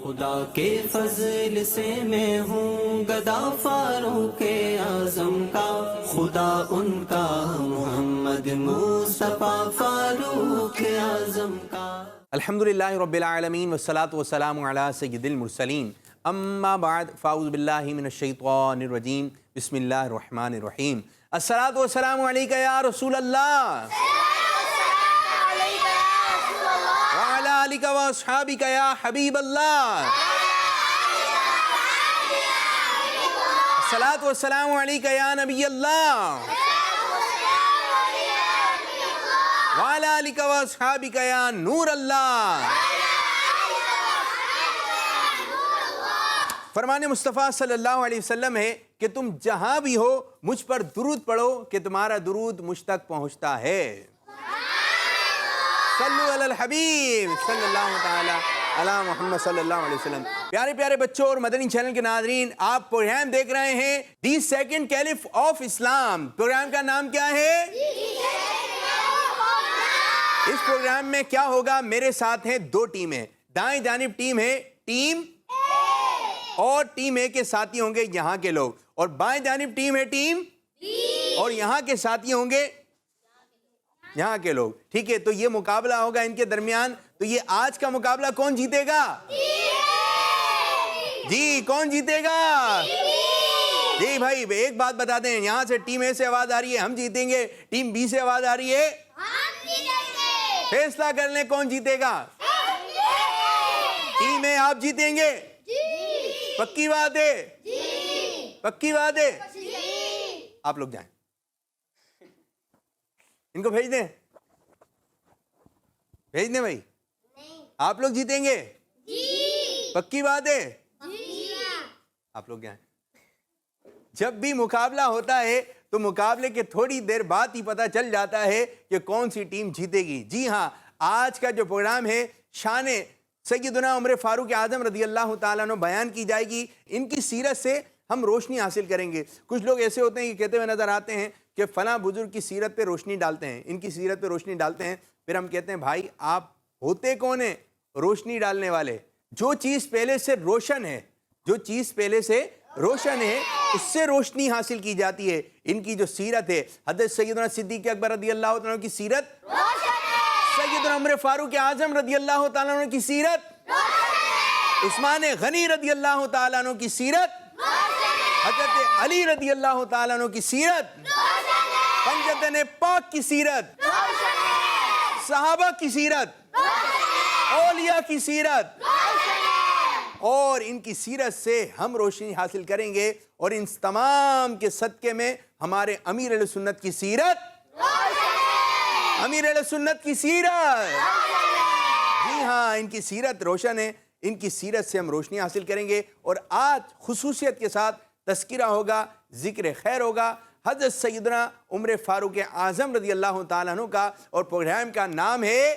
خدا کے فضل سے میں ہوں گدا فاروق اعظم کا، خدا ان کا محمد مصطفیٰ فاروق اعظم کا۔ الحمدللہ رب العالمین والصلاة والسلام علی سید المرسلین، اما بعد فاعوذ باللہ من الشیطان الرجیم، بسم اللہ الرحمن الرحیم۔ الصلاة والسلام علیکہ یا رسول اللہ، وعلی آلکہ و اصحابکہ یا حبیب اللہ، الصلاة والسلام علیکہ یا نبی اللہ، وعلی آلکہ و اصحابکہ یا نور اللہ۔ فرمان مصطفیٰ صلی اللہ علیہ وسلم ہے کہ تم جہاں بھی ہو مجھ پر درود پڑھو کہ تمہارا درود مجھ تک پہنچتا ہے۔ صلو علی الحبیب صلی اللہ تعالی علی محمد صلی اللہ علیہ وسلم۔ پیارے پیارے بچوں اور مدنی چینل کے ناظرین، آپ پروگرام دیکھ رہے ہیں the second caliph of Islam. Program کا نام کیا ہے؟ اس پروگرام میں کیا ہوگا؟ میرے ساتھ ہیں دو ٹیمیں، دائیں جانب ٹیم ہے ٹیم اور ٹیم اے کے ساتھی ہوں گے یہاں کے لوگ، اور بائیں جانب ٹیم ہے ٹیم اور یہاں کے ساتھی ہوں گے یہاں کے لوگ۔ ٹھیک ہے، تو یہ مقابلہ ہوگا ان کے درمیان۔ تو یہ آج کا مقابلہ کون جیتے گا؟ جی کون جیتے گا؟ جی بھائی ایک بات بتا دیں، یہاں سے ٹیم اے سے آواز آ رہی ہے ہم جیتیں گے، ٹیم بی سے آواز آ رہی ہے فیصلہ کر لیں کون جیتے گا۔ ٹیم اے آپ جیتیں گے؟ پکی بات ہے؟ پکی بات ہے؟ آپ لوگ جائیں، ان کو بھیج دیں، بھیج دیں بھائی۔ آپ لوگ جیتیں گے؟ پکی بات ہے؟ آپ لوگ جائیں۔ جب بھی مقابلہ ہوتا ہے تو مقابلے کے تھوڑی دیر بعد ہی پتہ چل جاتا ہے کہ کون سی ٹیم جیتے گی۔ جی ہاں، آج کا جو پروگرام ہے شان سیدنا عمر فاروق اعظم رضی اللہ تعالیٰ عنہ بیان کی جائے گی۔ ان کی سیرت سے ہم روشنی حاصل کریں گے۔ کچھ لوگ ایسے ہوتے ہیں کہ کہتے ہوئے نظر آتے ہیں کہ فلاں بزرگ کی سیرت پہ روشنی ڈالتے ہیں، ان کی سیرت پہ روشنی ڈالتے ہیں، پھر ہم کہتے ہیں بھائی آپ ہوتے کون ہیں روشنی ڈالنے والے؟ جو چیز پہلے سے روشن ہے، جو چیز پہلے سے روشن ہے اس سے روشنی حاصل کی جاتی ہے۔ ان کی جو سیرت ہے، حضرت سیدنا صدیق اکبر رضی اللہ تعالیٰ عنہ کی سیرت، سیدنا عمر فاروق اعظم رضی اللہ تعالیٰ عنہ کی سیرت، عثمان غنی رضی اللہ تعالیٰ عنہ کی سیرت، حضرت علی رضی اللہ تعالیٰ عنہ کی سیرت، پنجتن پاک کی سیرت، صحابہ کی سیرت، اولیاء کی سیرت، اور ان کی سیرت سے ہم روشنی حاصل کریں گے، اور ان تمام کے صدقے میں ہمارے امیر اہل سنت کی سیرت، امیر اہل سنت کی سیرت، جی ہاں ان کی سیرت روشن ہے، ان کی سیرت سے ہم روشنی حاصل کریں گے۔ اور آج خصوصیت کے ساتھ تذکرہ ہوگا، ذکر خیر ہوگا حضرت سیدنا عمر فاروق اعظم رضی اللہ تعالیٰ عنہ کا، اور پروگرام کا نام ہے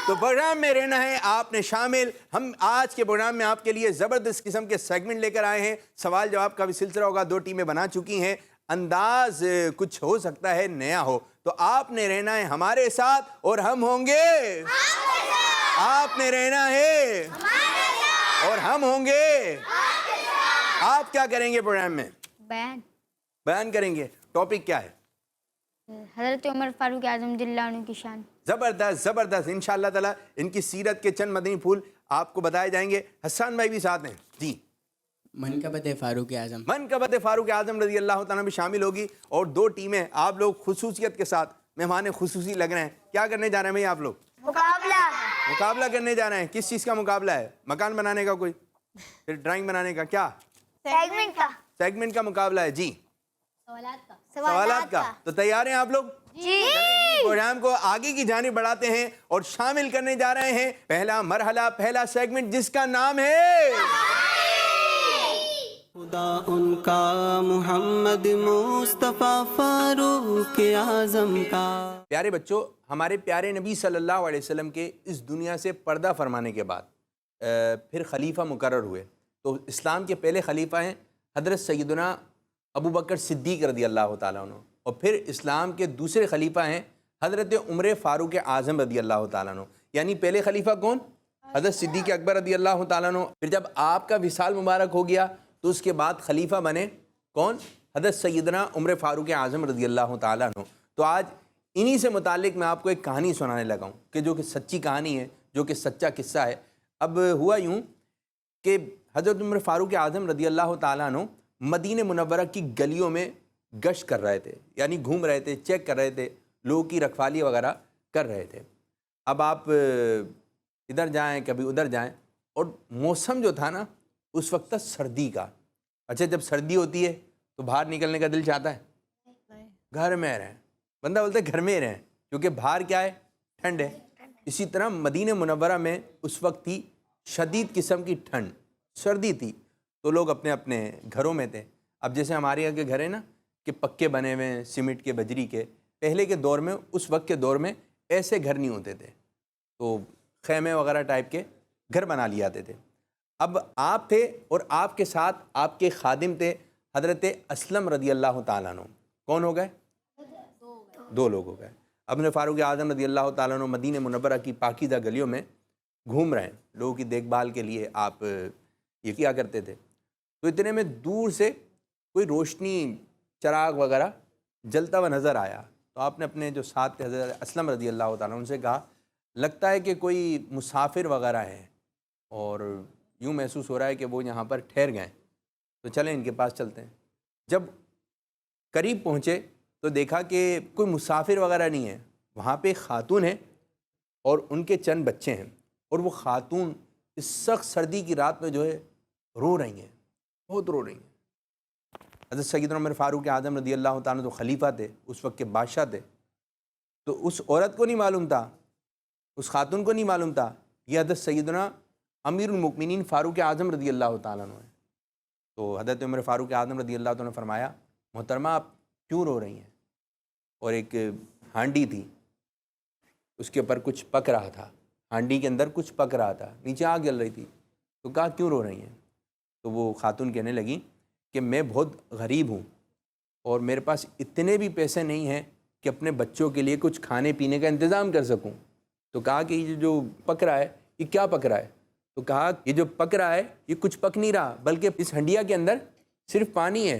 تو پروگرام میں رہنا ہے آپ نے شامل۔ ہم آج کے پروگرام میں آپ کے لیے زبردست قسم کے سیگمنٹ لے کر آئے ہیں، سوال جواب کا بھی سلسلہ ہوگا، دو ٹیمیں بنا چکی ہیں، انداز کچھ ہو سکتا ہے نیا ہو، تو آپ نے رہنا ہے ہمارے ساتھ اور ہم ہوں گے آپ نے رہنا ہے اور ہم ہوں گے۔ آپ کیا کریں گے پروگرام میں؟ بیان کریں گے۔ ٹاپک کیا ہے؟ حضرت عمر فاروق اعظم رضی اللہ عنہ کی شان۔ زبردست زبردست، انشاءاللہ تعالیٰ ان کی سیرت کے چند مدنی پھول آپ کو بتائے جائیں گے۔ حسان بھائی بھی ساتھ ہیں جی۔ منقبت فاروق اعظم، منقبت فاروق اعظم رضی اللہ تعالیٰ بھی شامل ہوگی، اور دو ٹیمیں آپ لوگ خصوصیت کے ساتھ مہمان خصوصی لگ رہے ہیں۔ کیا کرنے جا رہے ہیں بھائی آپ لوگ؟ مقابلہ کرنے جا رہے ہیں۔ کس چیز کا مقابلہ ہے؟ مکان بنانے کا کوئی، پھر ڈرائنگ بنانے کا، کیا سیگمنٹ کا مقابلہ ہے؟ جی سوالات کا۔ تو تیار ہیں آپ لوگ؟ جی۔ پروگرام کو آگے کی جانب بڑھاتے ہیں اور شامل کرنے جا رہے ہیں پہلا مرحلہ، پہلا سیگمنٹ جس کا نام ہے خدا ان کا محمد مصطفیٰ فاروق اعظم کا۔ پیارے بچوں، ہمارے پیارے نبی صلی اللہ علیہ وسلم کے اس دنیا سے پردہ فرمانے کے بعد پھر خلیفہ مقرر ہوئے۔ تو اسلام کے پہلے خلیفہ ہیں حضرت سیدنا ابو بکر صدیق رضی اللہ تعالیٰ عنہ، اور پھر اسلام کے دوسرے خلیفہ ہیں حضرت عمر فاروق اعظم رضی اللہ تعالیٰ عنہ، یعنی پہلے خلیفہ کون؟ حضرت صدیق اکبر رضی اللہ تعالیٰ عنہ۔ پھر جب آپ کا وصال مبارک ہو گیا تو اس کے بعد خلیفہ بنے کون؟ حضرت سیدنا عمر فاروق اعظم رضی اللہ تعالیٰ عنہ۔ تو آج انہی سے متعلق میں آپ کو ایک کہانی سنانے لگا ہوں کہ جو کہ سچی کہانی ہے، جو کہ سچا قصہ ہے۔ اب ہوا یوں کہ حضرت عمر فاروق اعظم رضی اللہ تعالیٰ عنہ مدینہ منورہ کی گلیوں میں گشت کر رہے تھے، یعنی گھوم رہے تھے، چیک کر رہے تھے، لوگوں کی رکھوالی وغیرہ کر رہے تھے۔ اب آپ ادھر جائیں کبھی ادھر جائیں، اور موسم جو تھا نا اس وقت تھا سردی کا۔ اچھا، جب سردی ہوتی ہے تو باہر نکلنے کا دل چاہتا ہے؟ گھر میں رہیں، بندہ بولتا ہے گھر میں رہیں، کیونکہ باہر کیا ہے؟ ٹھنڈ ہے۔ اسی طرح مدینہ منورہ میں اس وقت تھی شدید قسم کی ٹھنڈ، سردی تھی، تو لوگ اپنے اپنے گھروں میں تھے۔ اب جیسے ہمارے یہاں کے گھر ہیں نا کہ پکے بنے ہوئے ہیں، سیمنٹ کے، بجری کے، پہلے کے دور میں، اس وقت کے دور میں ایسے گھر نہیں ہوتے تھے، تو خیمے وغیرہ ٹائپ کے گھر بنا لیے جاتے تھے۔ اب آپ تھے اور آپ کے ساتھ آپ کے خادم تھے حضرت اسلم رضی اللہ تعالیٰ عنہ۔ کون ہو گئے؟ دو لوگ ہو گئے۔ ابن فاروق اعظم رضی اللہ تعالیٰ عنہ مدینہ منورہ کی پاکیزہ گلیوں میں گھوم رہے ہیں، لوگوں کی دیکھ بھال کے لیے آپ یہ کیا کرتے تھے۔ تو اتنے میں دور سے کوئی روشنی، چراغ وغیرہ جلتا ہوا نظر آیا، تو آپ نے اپنے جو ساتھ تھے حضرت اسلم رضی اللہ تعالیٰ ان سے کہا لگتا ہے کہ کوئی مسافر وغیرہ ہے اور یوں محسوس ہو رہا ہے کہ وہ یہاں پر ٹھہر گئے، تو چلیں ان کے پاس چلتے ہیں۔ جب قریب پہنچے تو دیکھا کہ کوئی مسافر وغیرہ نہیں ہے، وہاں پہ ایک خاتون ہے اور ان کے چند بچے ہیں، اور وہ خاتون اس سخت سردی کی رات میں جو ہے رو رہی ہیں، بہت رو رہی ہیں۔ حضرت سیدنا عمر فاروق اعظم رضی اللہ تعالیٰ تو خلیفہ تھے، اس وقت کے بادشاہ تھے، تو اس عورت کو نہیں معلوم تھا، اس خاتون کو نہیں معلوم تھا یہ حضرت سیدنا امیر المؤمنین فاروق اعظم رضی اللہ تعالیٰ عنہ ہے۔ تو حضرت عمر فاروق اعظم رضی اللہ تعالیٰ نے فرمایا محترمہ آپ کیوں رو رہی ہیں؟ اور ایک ہانڈی تھی، اس کے اوپر کچھ پک رہا تھا، ہانڈی کے اندر کچھ پک رہا تھا، نیچے آگ جل رہی تھی، تو کہا کیوں رو رہی ہیں؟ تو وہ خاتون کہنے لگی کہ میں بہت غریب ہوں اور میرے پاس اتنے بھی پیسے نہیں ہیں کہ اپنے بچوں کے لیے کچھ کھانے پینے کا انتظام کر سکوں۔ تو کہا کہ یہ جو پک رہا ہے یہ کیا پک رہا ہے؟ تو کہا یہ جو پک رہا ہے یہ کچھ پک نہیں رہا، بلکہ اس ہنڈیا کے اندر صرف پانی ہے۔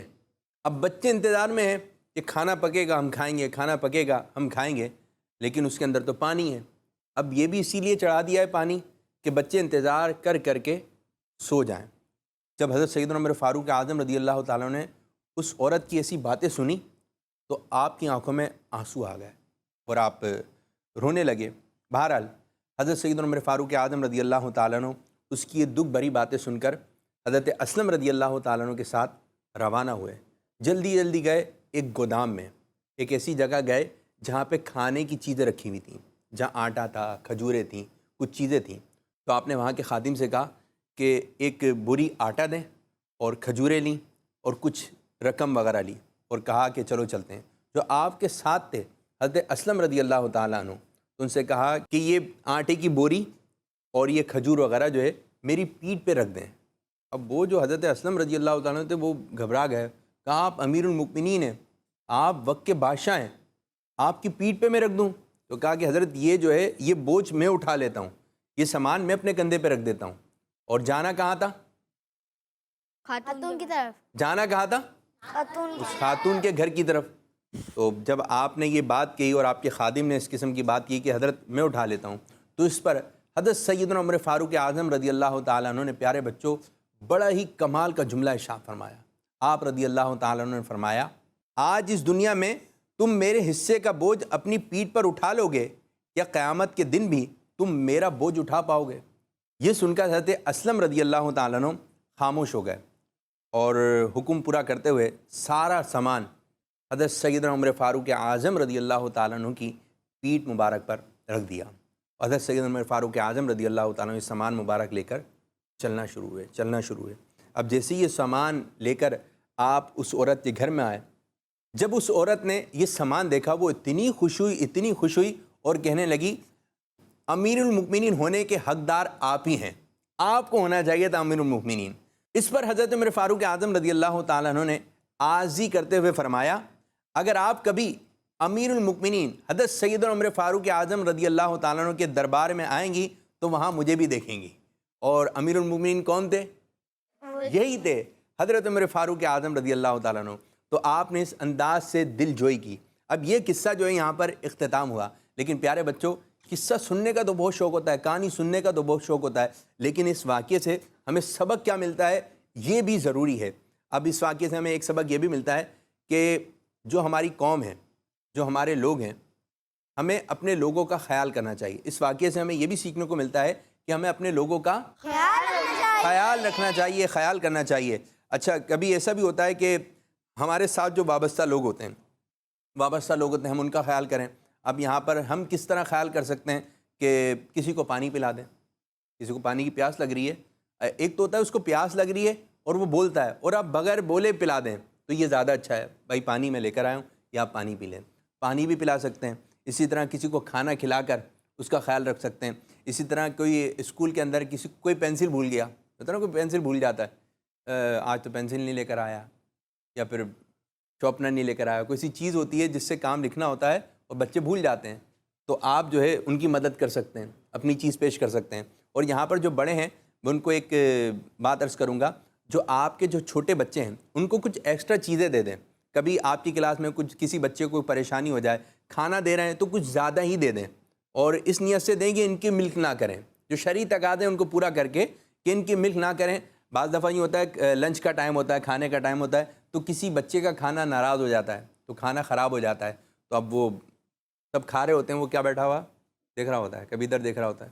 اب بچے انتظار میں ہیں کہ کھانا پکے گا ہم کھائیں گے، کھانا پکے گا ہم کھائیں گے، لیکن اس کے اندر تو پانی ہے۔ اب یہ بھی اسی لیے چڑھا دیا ہے پانی کہ بچے انتظار کر کر کے سو جائیں۔ جب حضرت سیدنا عمر فاروق اعظم رضی اللہ تعالیٰ نے اس عورت کی ایسی باتیں سنی تو آپ کی آنکھوں میں آنسو آ گئے اور آپ رونے لگے۔ بہرحال حضرت سیدنا عمر فاروق اعظم رضی اللہ تعالیٰ عنہ اس کی یہ دکھ بھری باتیں سن کر حضرت اسلم رضی اللہ تعالیٰ عنہ کے ساتھ روانہ ہوئے۔ جلدی جلدی گئے ایک گودام میں، ایک ایسی جگہ گئے جہاں پہ کھانے کی چیزیں رکھی ہوئی تھیں، جہاں آٹا تھا، کھجوریں تھیں، کچھ چیزیں تھیں۔ تو آپ نے وہاں کے خادم سے کہا کہ ایک بوری آٹا دیں اور کھجوریں لیں اور کچھ رقم وغیرہ لی، اور کہا کہ چلو چلتے ہیں۔ جو آپ کے ساتھ تھے حضرت اسلم رضی اللہ تعالیٰ عنہ، تو ان سے کہا کہ یہ آٹے کی بوری اور یہ کھجور وغیرہ جو ہے میری پیٹھ پہ رکھ دیں۔ اب وہ جو حضرت اسلم رضی اللہ تعالیٰ عنہ تھے وہ گھبرا گئے، کہا آپ امیر المؤمنین ہیں، آپ وقت کے بادشاہ ہیں، آپ کی پیٹھ پہ میں رکھ دوں؟ تو کہا کہ حضرت یہ جو ہے یہ بوجھ میں اٹھا لیتا ہوں، یہ سامان میں اپنے کندھے پہ رکھ دیتا ہوں۔ اور جانا کہاں تھا؟ خاتون کی طرف۔ جانا کہاں تھا؟ اس خاتون کے گھر کی طرف۔ تو جب آپ نے یہ بات کہی اور آپ کے خادم نے اس قسم کی بات کی کہ حضرت میں اٹھا لیتا ہوں، تو اس پر حضرت سیدنا عمر فاروق اعظم رضی اللہ تعالیٰ عنہ نے پیارے بچوں بڑا ہی کمال کا جملہ ارشاد فرمایا۔ آپ رضی اللہ تعالیٰ عنہ نے فرمایا آج اس دنیا میں تم میرے حصے کا بوجھ اپنی پیٹھ پر اٹھا لو گے یا قیامت کے دن بھی تم میرا بوجھ اٹھا پاؤ گے؟ یہ سن کر حضرت اسلم رضی اللہ تعالیٰ عنہ خاموش ہو گئے اور حکم پورا کرتے ہوئے سارا سامان حضرت سیدنا عمر فاروق اعظم رضی اللہ تعالیٰ عنہ کی پیٹھ مبارک پر رکھ دیا۔ حضرت سیدنا عمر فاروق اعظم رضی اللہ تعالیٰ عنہ یہ سامان مبارک لے کر چلنا شروع ہوئے۔ اب جیسے یہ سامان لے کر آپ اس عورت کے گھر میں آئے، جب اس عورت نے یہ سامان دیکھا وہ اتنی خوش ہوئی اور کہنے لگی امیر المؤمنین ہونے کے حقدار آپ ہی ہیں، آپ کو ہونا چاہیے تھا امیر المؤمنین۔ اس پر حضرت عمر فاروق اعظم رضی اللہ تعالیٰ عنہ نے عاجزی کرتے ہوئے فرمایا اگر آپ کبھی امیر المؤمنین حضرت سیدنا عمر فاروق اعظم رضی اللہ تعالیٰ عنہ کے دربار میں آئیں گی تو وہاں مجھے بھی دیکھیں گی. اور امیر المؤمنین کون تھے؟ یہی تھے حضرت عمر فاروق اعظم رضی اللہ تعالیٰ عنہ. تو آپ نے اس انداز سے دل جوئی کی. اب یہ قصہ جو ہے یہاں پر اختتام ہوا، لیکن پیارے بچوں قصہ سننے کا تو بہت شوق ہوتا ہے، کہانی سننے کا تو بہت شوق ہوتا ہے، لیکن اس واقعے سے ہمیں سبق کیا ملتا ہے یہ بھی ضروری ہے. اب اس واقعے سے ہمیں ایک سبق یہ بھی ملتا ہے کہ جو ہماری قوم ہے، جو ہمارے لوگ ہیں، ہمیں اپنے لوگوں کا خیال کرنا چاہیے. اس واقعے سے ہمیں یہ بھی سیکھنے کو ملتا ہے کہ ہمیں اپنے لوگوں کا خیال رکھنا چاہیے، خیال کرنا چاہیے. اچھا کبھی ایسا بھی ہوتا ہے کہ ہمارے ساتھ جو وابستہ لوگ ہوتے ہیں ہم ان کا خیال کریں. اب یہاں پر ہم کس طرح خیال کر سکتے ہیں کہ کسی کو پانی پلا دیں، کسی کو پانی کی پیاس لگ رہی ہے. ایک تو ہوتا ہے اس کو پیاس لگ رہی ہے اور وہ بولتا ہے، اور آپ بغیر بولے پلا دیں تو یہ زیادہ اچھا ہے. بھائی پانی میں لے کر آیا ہوں یا آپ پانی پی لیں، پانی بھی پلا سکتے ہیں. اسی طرح کسی کو کھانا کھلا کر اس کا خیال رکھ سکتے ہیں. اسی طرح کوئی اسکول کے اندر کوئی پینسل بھول گیا، ہوتا ہے نا کوئی پینسل بھول جاتا ہے، آج تو پینسل نہیں لے کر آیا، یا پھر شارپنر نہیں لے کر آیا. کوئی سی چیز ہوتی ہے جس سے کام لکھنا ہوتا ہے اور بچے بھول جاتے ہیں، تو آپ جو ہے ان کی مدد کر سکتے ہیں، اپنی چیز پیش کر سکتے ہیں. اور یہاں پر جو بڑے ہیں میں ان کو ایک بات عرض کروں گا، جو آپ کے جو چھوٹے بچے ہیں ان کو کچھ ایکسٹرا چیزیں دے دیں. کبھی آپ کی کلاس میں کسی بچے کو پریشانی ہو جائے، کھانا دے رہے ہیں تو کچھ زیادہ ہی دے دیں، اور اس نیت سے دیں کہ ان کی ملک نہ کریں. جو شرعی تقاضے ہیں ان کو پورا کر کے کہ ان کی ملک نہ کریں. بعض دفعہ یہ ہوتا ہے لنچ کا ٹائم ہوتا ہے، کھانے کا ٹائم ہوتا ہے، تو کسی بچے کا کھانا ناراض ہو جاتا ہے تو کھانا خراب ہو جاتا ہے. تو اب وہ سب کھا رہے ہوتے ہیں، وہ کیا بیٹھا ہوا دیکھ رہا ہوتا ہے، کبھی ادھر دیکھ رہا ہوتا ہے،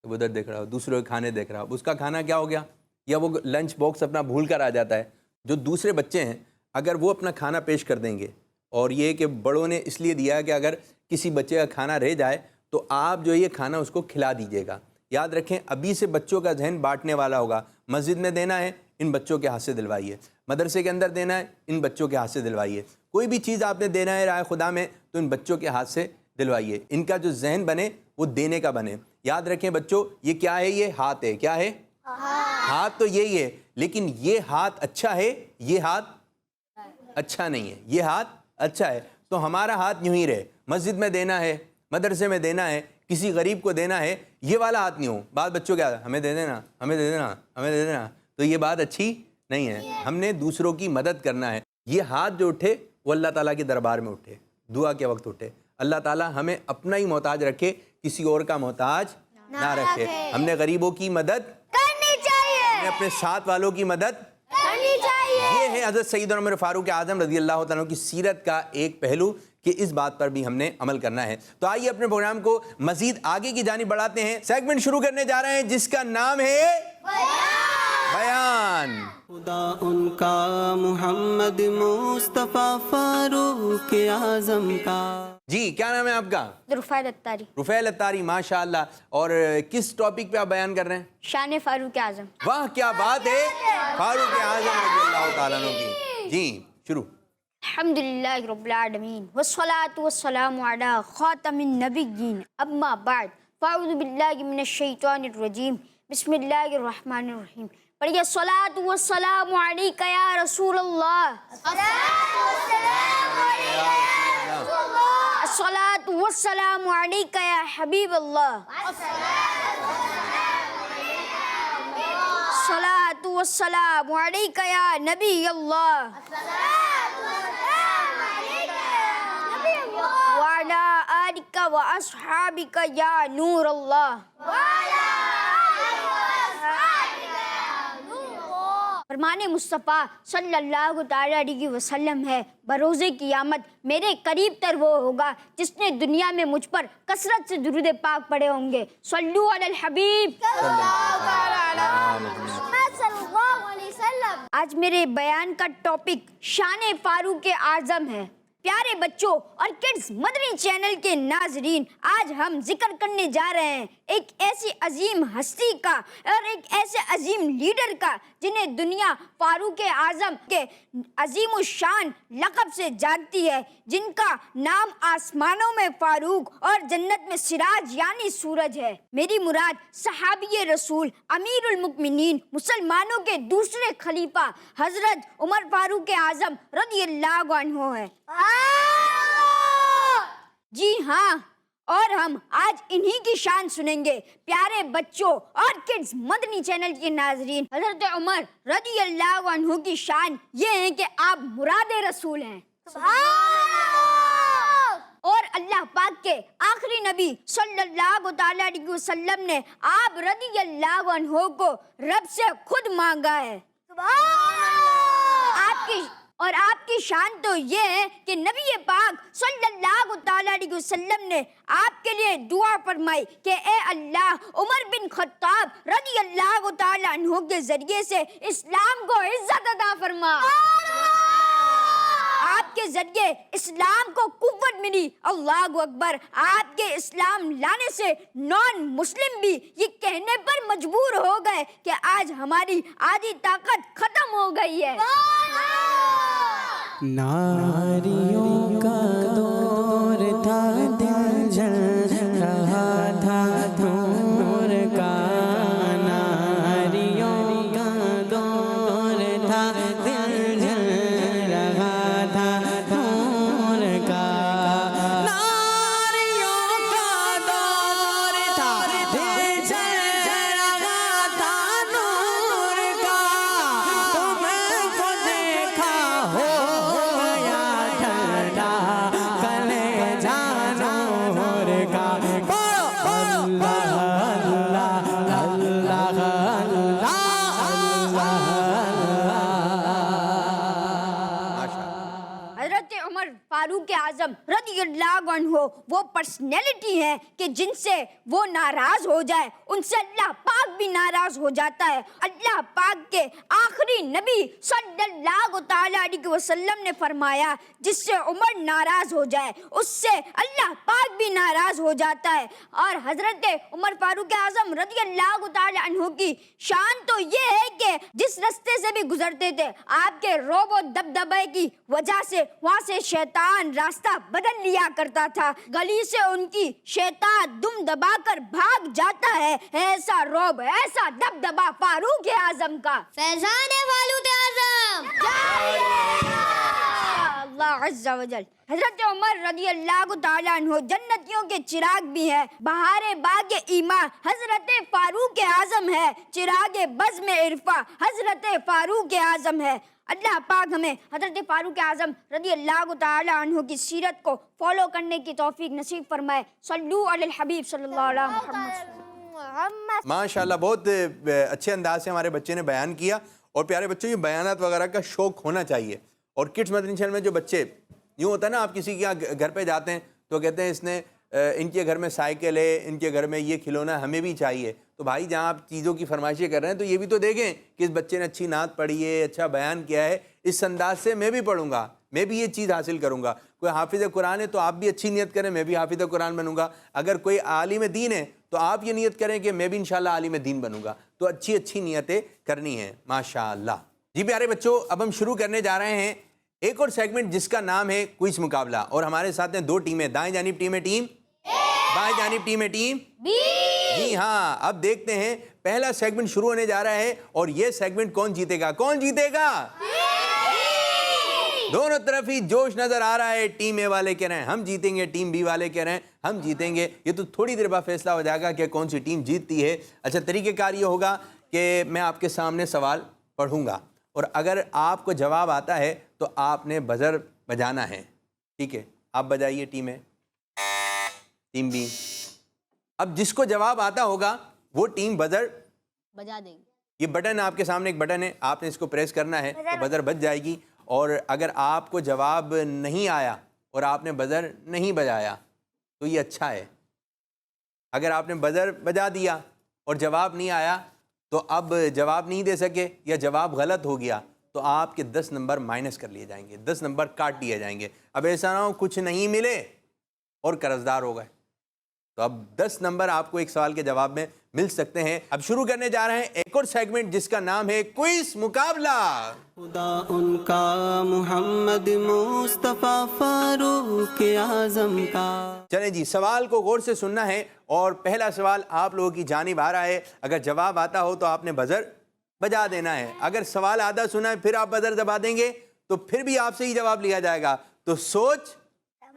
کبھی ادھر دیکھ رہا ہو، دوسرے کے کھانے دیکھ رہا ہو، اس کا کھانا کیا ہو گیا، یا وہ لنچ باکس اپنا بھول کر آ جاتا ہے. جو دوسرے بچے ہیں اگر وہ اپنا کھانا پیش کر دیں گے، اور یہ کہ بڑوں نے اس لیے دیا ہے کہ اگر کسی بچے کا کھانا رہ جائے تو آپ جو یہ کھانا اس کو کھلا دیجیے گا. یاد رکھیں ابھی سے بچوں کا ذہن بانٹنے والا ہوگا. مسجد میں دینا ہے ان بچوں کے ہاتھ سے دلوائیے، مدرسے کے اندر دینا ہے ان بچوں کے ہاتھ سے دلوائیے. کوئی بھی چیز آپ نے دینا ہے رائے خدا میں تو ان بچوں کے ہاتھ سے دلوائیے. ان کا جو ذہن بنے وہ دینے کا بنے. یاد رکھیں بچوں یہ کیا ہے، یہ ہاتھ ہے. کیا ہے؟ ہاتھ تو یہی ہے، لیکن یہ ہاتھ اچھا ہے، یہ ہاتھ اچھا نہیں ہے. یہ ہاتھ اچھا ہے تو ہمارا ہاتھ یوں ہی رہے. مسجد میں دینا ہے، مدرسے میں دینا ہے، کسی غریب کو دینا ہے، یہ والا ہاتھ نہیں ہو. بعض بچوں کیا ہمیں دے دینا، ہمیں دے دینا، ہمیں دے دینا، تو یہ بات اچھی نہیں ہے. ہم نے دوسروں کی مدد کرنا ہے. یہ ہاتھ جو اٹھے وہ اللہ تعالیٰ کے دربار میں اٹھے، دعا کے وقت اٹھے. اللہ تعالیٰ ہمیں اپنا ہی محتاج رکھے، کسی اور کا محتاج نہ رکھے. ہم نے غریبوں کی مدد کرنی چاہیے، ہم نے اپنے ساتھ والوں کی مدد کرنی چاہیے. یہ ہے حضرت سیدنا عمر فاروق اعظم رضی اللہ تعالیٰ کی سیرت کا ایک پہلو کہ اس بات پر بھی ہم نے عمل کرنا ہے. تو آئیے اپنے پروگرام کو مزید آگے کی جانب بڑھاتے ہیں. سیگمنٹ شروع کرنے جا رہے ہیں جس کا نام ہے بیان. خدا ان کا محمد مصطفیٰ فاروق اعظم کا. جی کیا نام ہے آپ کا؟ رفیع اتاری. رفیع اتاری، ماشاء اللہ. اور کس ٹاپک پہ آپ بیان کر رہے ہیں؟ شان فاروق اعظم. واہ کیا بات ہے، فاروق اعظم رضی اللہ تعالیٰ عنہ کی. جی شروع. الحمدللہ رب العالمین والصلاة والسلام علی خاتم النبیین، اما بعد فاعوذ باللہ من الشیطان الرجیم، بسم اللہ الرحمن الرحیم. پڑھیے الصلاة والسلام علیکہ یا رسول اللہ، الصلاة والسلام علیکہ یا حبیب اللہ، الصلاة والسلام علیکہ یا نبی اللہ، وعلی آلک و اصحابک یا نور اللہ. فرمان مصطفیٰ صلی اللہ تعالیٰ علیہ وسلم ہے، بروز قیامت میرے قریب تر وہ ہوگا جس نے دنیا میں مجھ پر کثرت سے درود پاک پڑھے ہوں گے. صلو علی الحبیب صلی اللہ علیہ وسلم. آج میرے بیان کا ٹاپک شان فاروق اعظم ہے. پیارے بچوں اور کڈز مدنی چینل کے ناظرین، آج ہم ذکر کرنے جا رہے ہیں ایک ایسی عظیم ہستی کا اور ایک ایسے عظیم لیڈر کا جنہیں دنیا فاروق اعظم کے عظیم الشان لقب سے جانتی ہے، جن کا نام آسمانوں میں فاروق اور جنت میں سراج یعنی سورج ہے. میری مراد صحابی رسول امیر المؤمنین مسلمانوں کے دوسرے خلیفہ حضرت عمر فاروق اعظم رضی اللہ عنہ ہے. جی ہاں، اور ہم آج انہی کی شان سنیں گے. پیارے بچوں اور کڈز مدنی چینل کے ناظرین، حضرت عمر رضی اللہ عنہ کی شان یہ ہے کہ آپ مراد رسول ہیں. اور اللہ پاک کے آخری نبی صلی اللہ تعالی علیہ وسلم نے آپ رضی اللہ عنہ کو رب سے خود مانگا ہے. آپ کی شان تو یہ ہے کہ نبی پاک صلی اللہ تعالی علیہ وسلم نے آپ کے لیے دعا فرمائی کہ اے اللہ، عمر بن خطاب رضی اللہ تعالی عنہ کے ذریعے سے اسلام کو عزت عطا فرما. آپ کے ذریعے اسلام کو قوت ملی. اللہ اکبر. آپ کے اسلام لانے سے نان مسلم بھی یہ کہنے پر مجبور ہو گئے کہ آج ہماری آدھی طاقت ختم ہو گئی ہے. ناریوں کا دور تھا، دل جل رہا تھا نور کا. ناریوں کا دور تھا، دل جل رہا تھا نور کا. ناریوں کا دور تھا، دل جل رہا تھا نور کا. تمہیں کو دیکھا ہو فاروق اعظم رضی اللہ عنہ وہ پرسنالٹی ہیں کہ جن سے وہ ناراض ہو جائے ان سے اللہ پاک بھی ناراض ہو جاتا ہے. اللہ پاک کے آخری نبی صلی اللہ تعالی علیہ وسلم نے فرمایا جس سے عمر ناراض ہو جائے اس سے اللہ پاک بھی ناراض ہو جاتا ہے. اور حضرت عمر فاروق اعظم رضی اللہ تعالی عنہ کی شان تو یہ ہے کہ جس رستے سے بھی گزرتے تھے آپ کے رعب و دبدبے کی وجہ سے وہاں سے شیطان راستہ بدل لیا کرتا تھا. گلی سے ان کی شیطان دم دبا کر بھاگ جاتا ہے. ایسا رعب، ایسا دبدبا فاروق اعظم کا. فیضان فاروق اعظم اللہ عز و جل. حضرت عمر رضی اللہ تعالی عنہ جنتیوں کے چراغ بھی ہیں. بہار باغ ایمان حضرت فاروق اعظم ہے. چراغ بزم عرفہ حضرت فاروق اعظم ہے. اللہ پاک ہمیں حضرت فاروق اعظم رضی اللہ تعالی عنہ کی سیرت کو فالو کرنے کی توفیق نصیب فرمائے. صلو علی الحبیب صلی اللہ علیہ محمد. ماشاءاللہ بہت اچھے انداز سے ہمارے بچے نے بیان کیا. اور پیارے بچوں یہ بیانات وغیرہ کا شوق ہونا چاہیے. اور کڈز مدنی چینل میں جو بچے یوں ہوتا ہے نا، آپ کسی کے گھر پہ جاتے ہیں تو کہتے ہیں اس نے ان کے گھر میں سائیکل ہے، ان کے گھر میں یہ کھلونا ہمیں بھی چاہیے. تو بھائی جہاں آپ چیزوں کی فرمائشیں کر رہے ہیں تو یہ بھی تو دیکھیں کہ اس بچے نے اچھی نعت پڑھی ہے، اچھا بیان کیا ہے. اس انداز سے میں بھی پڑھوں گا، میں بھی یہ چیز حاصل کروں گا. کوئی حافظ قرآن ہے تو آپ بھی اچھی نیت کریں، میں بھی حافظ قرآن بنوں گا. اگر کوئی عالم دین ہے تو آپ یہ نیت کریں کہ میں بھی انشاءاللہ عالم دین بنوں گا. تو اچھی اچھی نیتیں کرنی ہیں ماشاءاللہ. جی پیارے بچوں، اب ہم شروع کرنے جا رہے ہیں ایک اور سیگمنٹ جس کا نام ہے کوئز مقابلہ. اور ہمارے ساتھ ہیں دو ٹیمیں. دائیں جانب ٹیم ہے ٹیم، بائیں جانب ٹیم ہے ٹیم. جی ہاں، اب دیکھتے ہیں پہلا سیگمنٹ شروع ہونے جا رہا ہے اور یہ سیگمنٹ کون جیتے گا؟ کون جیتے گا؟ دونوں طرف ہی جوش نظر آ رہا ہے. ٹیم اے والے کہہ رہے ہیں ہم جیتیں گے، ٹیم بی والے کہہ رہے ہیں ہم جیتیں گے. یہ تو تھوڑی دیر بعد فیصلہ ہو جائے گا کہ کون سی ٹیم جیتتی ہے. اچھا، طریقہ کار یہ ہوگا کہ میں آپ کے سامنے سوال پڑھوں گا اور اگر آپ کو جواب آتا ہے تو آپ نے بزر بجانا ہے. ٹھیک ہے، آپ بجائیے ٹیم اے، ٹیم بی. اب جس کو جواب آتا ہوگا وہ ٹیم بزر بجا دیں گے. یہ بٹن آپ کے سامنے ایک بٹن ہے، آپ نے اس کو پریس کرنا ہے تو بزر بج جائے گی. اور اگر آپ کو جواب نہیں آیا اور آپ نے بزر نہیں بجایا تو یہ اچھا ہے. اگر آپ نے بزر بجا دیا اور جواب نہیں آیا تو اب جواب نہیں دے سکے یا جواب غلط ہو گیا تو آپ کے 10 نمبر مائنس کر لیے جائیں گے، 10 نمبر کاٹ دیے جائیں گے. اب ایسا نہ ہو کچھ نہیں ملے اور قرضدار ہو گئے. تو اب 10 نمبر آپ کو ایک سوال کے جواب میں مل سکتے ہیں. اب شروع کرنے جا رہے ہیں ایک اور سیگمنٹ جس کا نام ہے کوئز مقابلہ. خدا ان کا محمد مصطفیٰ فاروق اعظم کا. چلیں جی، سوال کو غور سے سننا ہے اور پہلا سوال آپ لوگوں کی جانب آ رہا ہے. اگر جواب آتا ہو تو آپ نے بزر بجا دینا ہے. اگر سوال آدھا سنا ہے پھر آپ بزر دبا دیں گے تو پھر بھی آپ سے ہی جواب لیا جائے گا. تو سوچ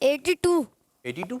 82।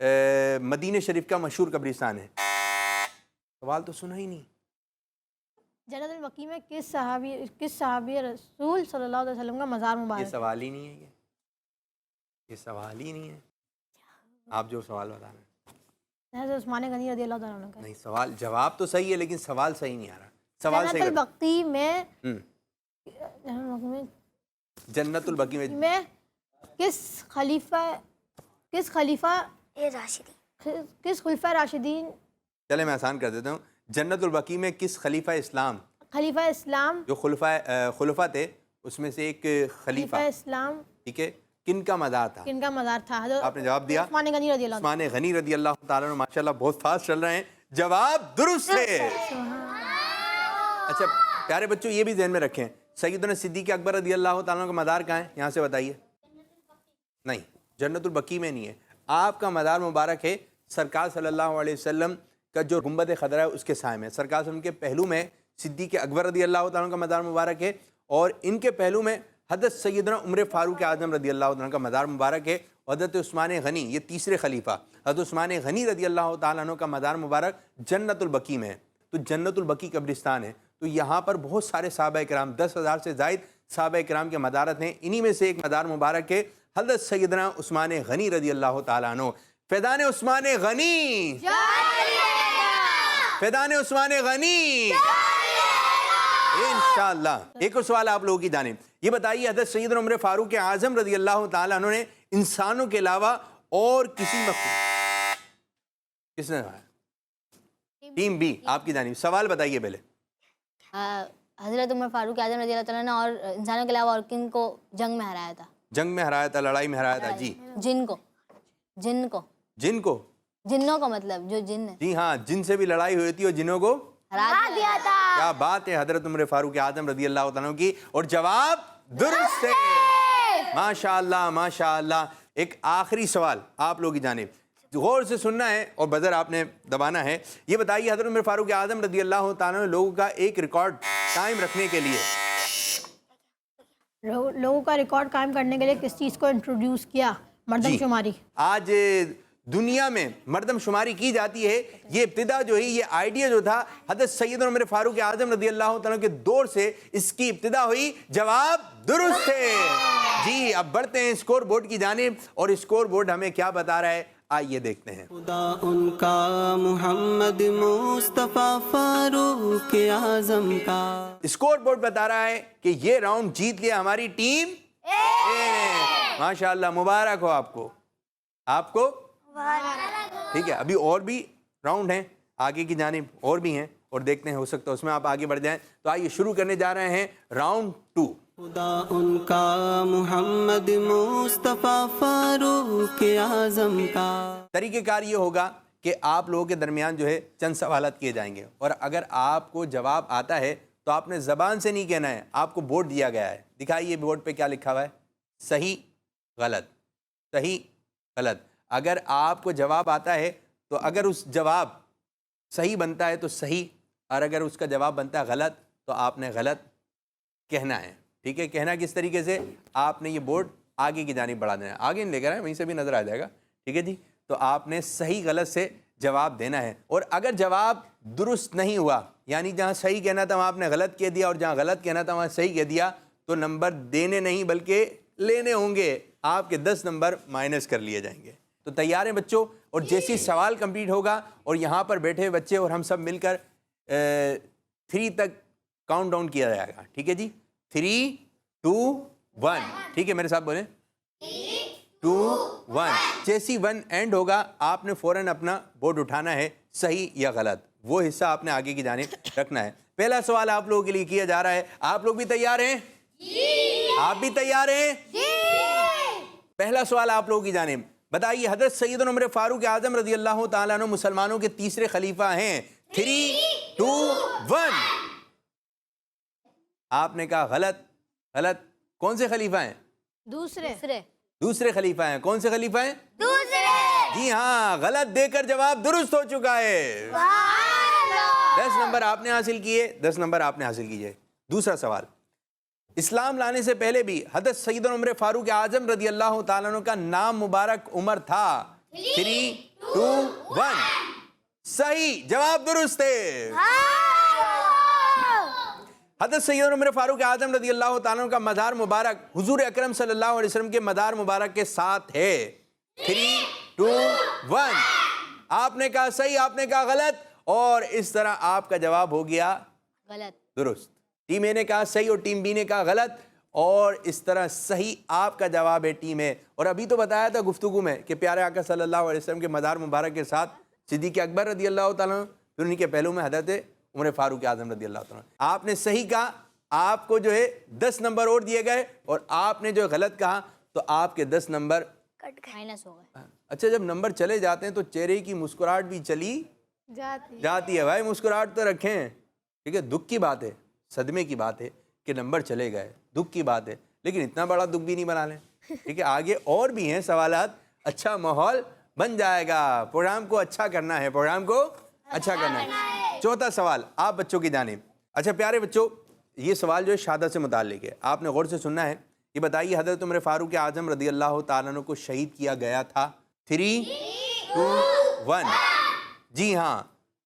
مدینہ شریف کا مشہور قبرستان ہے؟ سوال تو سنا ہی نہیں. جنت البقیع میں کس صحابی رسول صلی اللہ علیہ وسلم کا مزار یہ مبارک؟ سوال ہی نہیں ہے. یہ سوال ہی نہیں ہے. آپ جو سوال بتا رہے ہیں. حضرت عثمان غنی رضی اللہ تعالیٰ عنہ کا. نہیں، سوال جواب تو صحیح ہے لیکن سوال صحیح نہیں آ رہا. سوال جنت صحیح البقیع میں ہم. جنت البقیع میں میں کس خلفۂ راشدین چلے میں آسان کر دیتا ہوں. جنت البقیع میں کس خلیفہ اسلام، خلیفہ اسلام جو خلفاء تھے اس میں سے ایک خلیفہ، اسلام ٹھیک ہے، کن کا مزار تھا؟ کن کا مزار تھا؟ حضرت آپ نے جواب دیا عثمان غنی رضی اللہ عثمان غنی رضی اللہ تعالیٰ عنہ. ماشاءاللہ بہت فاسٹ چل رہے ہیں. جواب درست ہے. اچھا پیارے بچوں یہ بھی ذہن میں رکھیں، سیدنا صدیق اکبر رضی اللہ تعالیٰ عنہ کا مزار کہاں ہے؟ یہاں سے بتائیے. نہیں، جنت البقیع میں نہیں ہے. آپ کا مزار مبارک ہے سرکار صلی اللہ علیہ وسلم کا جو گنبد خضرا ہے اس کے سائے میں. سرکار صلی اللہ علیہ وسلم کے پہلو میں صدیق اکبر رضی اللہ تعالیٰ عنہ کا مزار مبارک ہے، اور ان کے پہلو میں حضرت سیدنا عمر فاروق اعظم رضی اللہ تعالیٰ عنہ کا مزار مبارک ہے. حضرت عثمان غنی، یہ تیسرے خلیفہ حضرت عثمان غنی رضی اللہ تعالیٰ عنہ کا مزار مبارک جنت البقیع میں ہے. تو جنت البقیع قبرستان ہے. تو یہاں پر بہت سارے صحابہ کرام، 10,000 سے زائد صحابہ کرام کے مزارات ہیں. انہی میں سے ایک مزار مبارک ہے حضرت سیدنا عثمان غنی رضی اللہ تعالیٰ عنہ. فیضان عثمان غنی، فیضان عثمان غنی انشاءاللہ. ایک اور سوال آپ لوگوں کی جانب، یہ بتائیے حضرت سیدنا عمر فاروق اعظم رضی اللہ تعالیٰ عنہ نے انسانوں کے علاوہ اور کسی مخلوق، کس نے ٹیم بی آپ کی جانب سوال بتائیے پہلے. حضرت عمر فاروق اعظم رضی اللہ تعالیٰ نے اور انسانوں کے علاوہ اور کن کو جنگ میں ہرایا تھا؟ جنگ میں ہرایا تھا، لڑائی میں ہرایا تھا. جی جن کو جن کو، جنوں کو، مطلب جو جن ہے. جی ہاں، جن سے بھی لڑائی ہوئی تھی اور جنوں کو ہرا دیا تھا. کیا بات ہے حضرت عمر فاروق اعظم رضی اللہ تعالیٰ عنہ کی. اور جواب درست ہے. ماشاءاللہ ماشاءاللہ. ایک آخری سوال آپ لوگوں کی جانب، غور سے سننا ہے اور بزر آپ نے دبانا ہے. یہ بتائیے حضرت عمر فاروق اعظم رضی اللہ تعالیٰ عنہ لوگوں کا ایک ریکارڈ قائم رکھنے کے لیے، لوگوں کا ریکارڈ قائم کرنے کے لیے کس چیز کو انٹروڈیوس کیا؟ مردم شماری. آج دنیا میں مردم شماری کی جاتی ہے. یہ ابتدا جو ہے، یہ آئیڈیا جو تھا حضرت سیدنا عمر فاروق اعظم رضی اللہ تعالیٰ کے دور سے اس کی ابتدا ہوئی. جواب درست ہے. جی اب بڑھتے ہیں اسکور بورڈ کی جانب، اور اسکور بورڈ ہمیں کیا بتا رہا ہے آئیے دیکھتے ہیں. خدا ان کا محمد مصطفیٰ فاروق اعظم کا. اسکور بورڈ بتا رہا ہے کہ یہ راؤنڈ جیت لیا ہماری ٹیم ماشاءاللہ. مبارک ہو آپ کو، آپ کو. ٹھیک ہے، ابھی اور بھی راؤنڈ ہیں آگے کی جانب، اور بھی ہیں، اور دیکھتے ہیں ہو سکتا ہے اس میں آپ آگے بڑھ جائیں. تو آئیے شروع کرنے جا رہے ہیں راؤنڈ 2. خدا ان کا محمد مصطفیٰ فاروق اعظم کا. طریقہ کار یہ ہوگا کہ آپ لوگوں کے درمیان جو ہے چند سوالات کیے جائیں گے، اور اگر آپ کو جواب آتا ہے تو آپ نے زبان سے نہیں کہنا ہے. آپ کو بورڈ دیا گیا ہے، دکھائیے بورڈ پہ کیا لکھا ہوا ہے. صحیح غلط، صحیح غلط. اگر آپ کو جواب آتا ہے تو اگر اس جواب صحیح بنتا ہے تو صحیح، اور اگر اس کا جواب بنتا ہے غلط تو آپ نے غلط کہنا ہے. ٹھیک ہے، کہنا کس طریقے سے، آپ نے یہ بورڈ آگے کی جانب بڑھا دینا ہے. آگے نہیں لے کر آئے، وہیں سے بھی نظر آ جائے گا. ٹھیک ہے جی، تو آپ نے صحیح غلط سے جواب دینا ہے. اور اگر جواب درست نہیں ہوا، یعنی جہاں صحیح کہنا تھا وہاں آپ نے غلط کہہ دیا، اور جہاں غلط کہنا تھا وہاں صحیح کہہ دیا، تو نمبر دینے نہیں بلکہ لینے ہوں گے. آپ کے 10 نمبر مائنس کر لیے جائیں گے. تو تیار ہیں بچوں؟ اور جیسی سوال کمپلیٹ ہوگا اور یہاں پر بیٹھے بچے اور ہم سب مل کر 3 تک کاؤنٹ ڈاؤن کیا جائے گا. ٹھیک ہے جی، 3 2 1. ٹھیک ہے، میرے ساتھ بولیں 2 1. جیسی 1 اینڈ ہوگا آپ نے فوراً اپنا بورڈ اٹھانا ہے، صحیح یا غلط، وہ حصہ آپ نے آگے کی جانب رکھنا ہے. پہلا سوال آپ لوگوں کے لیے کیا جا رہا ہے. آپ لوگ بھی تیار ہیں؟ آپ بھی تیار ہیں؟ پہلا سوال آپ لوگوں کی جانب، بتائیے حضرت سیدنا عمر فاروق اعظم رضی اللہ تعالیٰ عنہ مسلمانوں کے تیسرے خلیفہ ہیں. 3 2 1. آپ نے کہا غلط. غلط. کون سے خلیفہ ہیں؟ دوسرے خلیفہ ہیں. کون سے خلیفہ ہیں؟ جی ہاں، غلط دے کر جواب درست ہو چکا ہے. 10 نمبر آپ نے حاصل کیے، 10 نمبر آپ نے حاصل کیے. دوسرا سوال، اسلام لانے سے پہلے بھی حضرت سیدنا عمر فاروق اعظم رضی اللہ تعالیٰ عنہ کا نام مبارک عمر تھا، 3, 2, 1. صحیح جواب درست ہے. حضرت سیدنا عمر فاروق اعظم رضی اللہ تعالیٰ عنہ کا مزار مبارک حضور اکرم صلی اللہ علیہ وسلم کے مزار مبارک کے ساتھ ہے. 3, 2, 1. آپ نے کہا صحیح, آپ نے کہا غلط, اور اس طرح آپ کا جواب ہو گیا غلط. درست. ٹیم اے نے کہا صحیح اور ٹیم بی نے کہا غلط, اور اس طرح صحیح آپ کا جواب ہے ٹیم اے. اور ابھی تو بتایا تھا گفتگو میں کہ پیارے آقا صلی اللہ علیہ وسلم کے مزار مبارک کے ساتھ صدیق اکبر رضی اللہ تعالیٰ عنہ, پھر انہی کے پہلو میں حضرت عمر فاروق اعظم رضی اللہ تعالیٰ عنہ. آپ نے صحیح کہا, آپ کو جو ہے 10 نمبر اور دیے گئے, اور آپ نے جو غلط کہا تو آپ کے 10 نمبر مائنس ہو گئے. اچھا, جب نمبر چلے جاتے ہیں تو چہرے کی مسکراہٹ بھی چلی جاتی ہے. بھائی مسکراہٹ تو رکھیں, ٹھیک ہے. دکھ کی بات ہے, صدمے کی بات ہے کہ نمبر چلے گئے, دکھ کی بات ہے, لیکن اتنا بڑا دکھ بھی نہیں بنا لیں, ٹھیک ہے. آگے اور بھی ہیں سوالات, اچھا ماحول بن جائے گا. پروگرام کو اچھا کرنا ہے, پروگرام کو اچھا کرنا ہے. چوتھا سوال آپ بچوں کی جانب. اچھا پیارے بچوں, یہ سوال جو ہے شہادت سے متعلق ہے, آپ نے غور سے سننا ہے. یہ بتائیے حضرت عمر فاروق اعظم رضی اللہ تعالیٰ عنہ کو شہید کیا گیا تھا. 3, 2, 1. جی ہاں,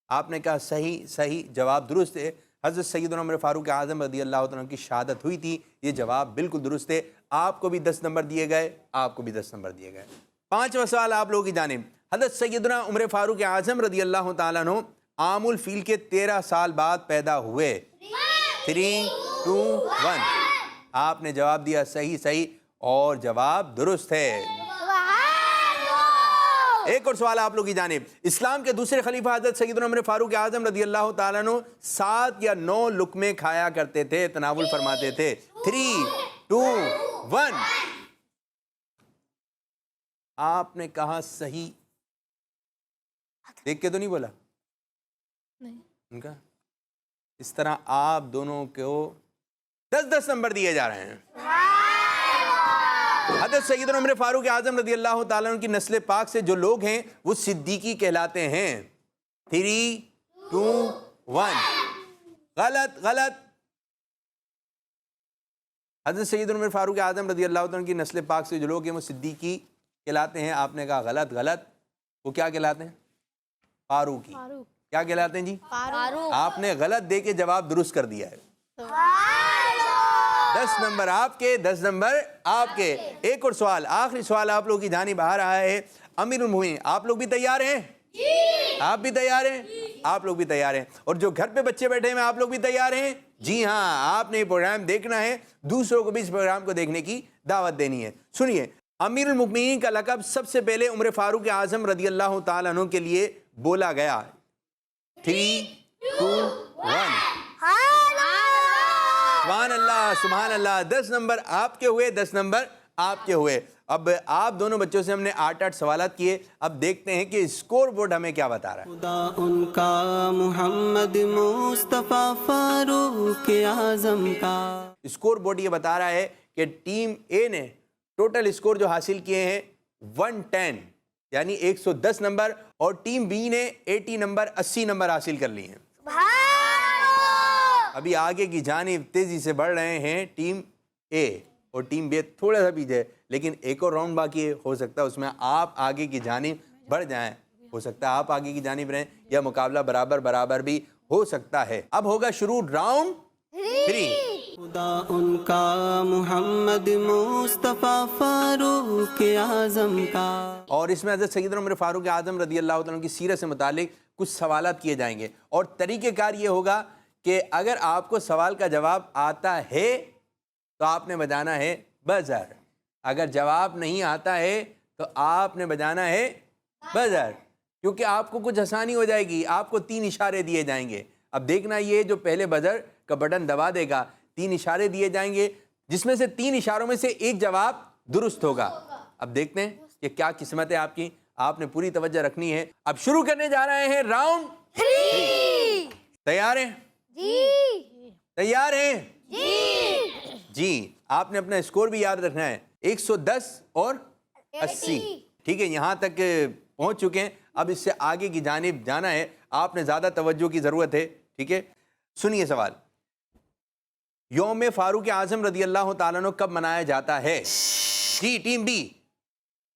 آپ نے کہا صحیح, صحیح جواب درست ہے. حضرت سیدنا عمر فاروق اعظم رضی اللہ تعالیٰ عنہ کی شہادت ہوئی تھی. یہ جواب بالکل درست ہے. آپ کو بھی 10 نمبر دیے گئے, آپ کو بھی 10 نمبر دیے گئے. پانچواں سوال آپ لوگوں کی جانب. حضرت سیدنا عمر فاروق اعظم رضی اللہ تعالیٰ عنہ عام الفیل کے 13 سال بعد پیدا ہوئے. 3, 2, 1. آپ نے جواب دیا صحیح, صحیح, اور جواب درست ہے. ایک اور سوال آپ لوگ کی جانب. اسلام کے دوسرے خلیفہ حضرت سیدنا عمر فاروق اعظم رضی اللہ تعالیٰ عنہ 7 یا 9 لقمے کھایا کرتے تھے, تناول فرماتے تھے. 3, 2, 1. آپ نے کہا صحیح, دیکھ کے تو نہیں بولا ان کا. اس طرح آپ دونوں کو 10 نمبر دیے جا رہے ہیں. حضرت سیدنا عمر فاروق اعظم رضی اللہ تعالیٰ عنہ کی نسل پاک سے جو لوگ ہیں وہ صدیقی کہلاتے ہیں. 3, 2, 1. غلط, غلط. حضرت سیدنا عمر فاروق اعظم رضی اللہ تعالیٰ عنہ کی نسل پاک سے جو لوگ ہیں وہ صدیقی کہلاتے ہیں. آپ نے کہا غلط, غلط. وہ کیا کہلاتے ہیں؟ فاروقی. کیا کہلاتے ہیں جی؟ فاروق. آپ نے غلط دے کے جواب درست کر دیا ہے. 10 نمبر آپ کے, 10 نمبر آپ کے. ایک اور سوال, آخری سوال آپ لوگ کی جانب آ رہا ہے. امیر المومنین, آپ لوگ بھی تیار ہیں؟ آپ بھی تیار ہیں؟ آپ لوگ بھی تیار ہیں. اور جو گھر پہ بچے بیٹھے ہیں آپ لوگ بھی تیار ہیں؟ جی ہاں, آپ نے یہ پروگرام دیکھنا ہے, دوسروں کو بھی اس پروگرام کو دیکھنے کی دعوت دینی ہے. سنیے, امیر المومنین کا لقب سب سے پہلے عمر فاروق اعظم رضی اللہ تعالیٰ عنہ کے لیے بولا گیا. 3, 2, 1. سبحان اللہ, سبحان اللہ. 10 نمبر آپ کے ہوئے, 10 نمبر آپ کے ہوئے. اب آپ دونوں بچوں سے ہم نے 8 سوالات کیے. اب دیکھتے ہیں کہ اسکور بورڈ ہمیں کیا بتا رہا ہے. خدا ان کا محمد مصطفیٰ فاروق اعظم کا. اسکور بورڈ یہ بتا رہا ہے کہ ٹیم اے نے ٹوٹل اسکور جو حاصل کیے ہیں 110 یعنی 110 نمبر, اور ٹیم بی نے 80 نمبر 80 نمبر حاصل کر لی ہیں. ابھی آگے کی جانب تیزی سے بڑھ رہے ہیں ٹیم اے, اور ٹیم بی تھوڑا سا پیچھے, لیکن ایک اور راؤنڈ باقی ہے. ہو سکتا ہے اس میں آپ آگے کی جانب بڑھ جائیں, ہو سکتا ہے آپ آگے کی جانب رہیں, یا مقابلہ برابر برابر بھی ہو سکتا ہے. اب ہوگا شروع راؤنڈ 3. خدا ان کا محمد مصطفیٰ فاروق اعظم کا. اور اس میں حضرت سیدنا عمر فاروق اعظم رضی اللہ تعالیٰ عنہ کی سیرت سے متعلق کچھ سوالات کیے جائیں گے, اور طریقہ کار یہ ہوگا کہ اگر آپ کو سوال کا جواب آتا ہے تو آپ نے بجانا ہے بزر, اگر جواب نہیں آتا ہے تو آپ نے بجانا ہے بزر, کیونکہ آپ کو کچھ آسانی ہو جائے گی. آپ کو 3 اشارے دیے جائیں گے. اب دیکھنا یہ جو پہلے بزر کا بٹن دبا دے گا, 3 اشارے دیے جائیں گے, جس میں سے 3 اشاروں میں سے ایک جواب درست ہوگا. اب دیکھتے ہیں کہ کیا قسمت ہے آپ کی. آپ نے پوری توجہ رکھنی ہے. اب شروع کرنے جا رہے ہیں راؤنڈ 3. تیار ہیں؟ جی. تیار ہیں؟ جی. آپ نے اپنا اسکور بھی یاد رکھنا ہے, 110 اور 80. ٹھیک ہے, یہاں تک پہنچ چکے ہیں. اب اس سے آگے کی جانب جانا ہے. آپ نے زیادہ توجہ کی ضرورت ہے. ٹھیک ہے, سنیے سوال. یوم فاروق اعظم رضی اللہ تعالیٰ عنہ کب منایا جاتا ہے؟ جی ٹیم بی.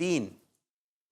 3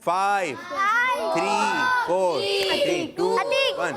5 3 4 3 2 1।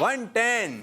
110।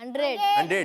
100।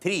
3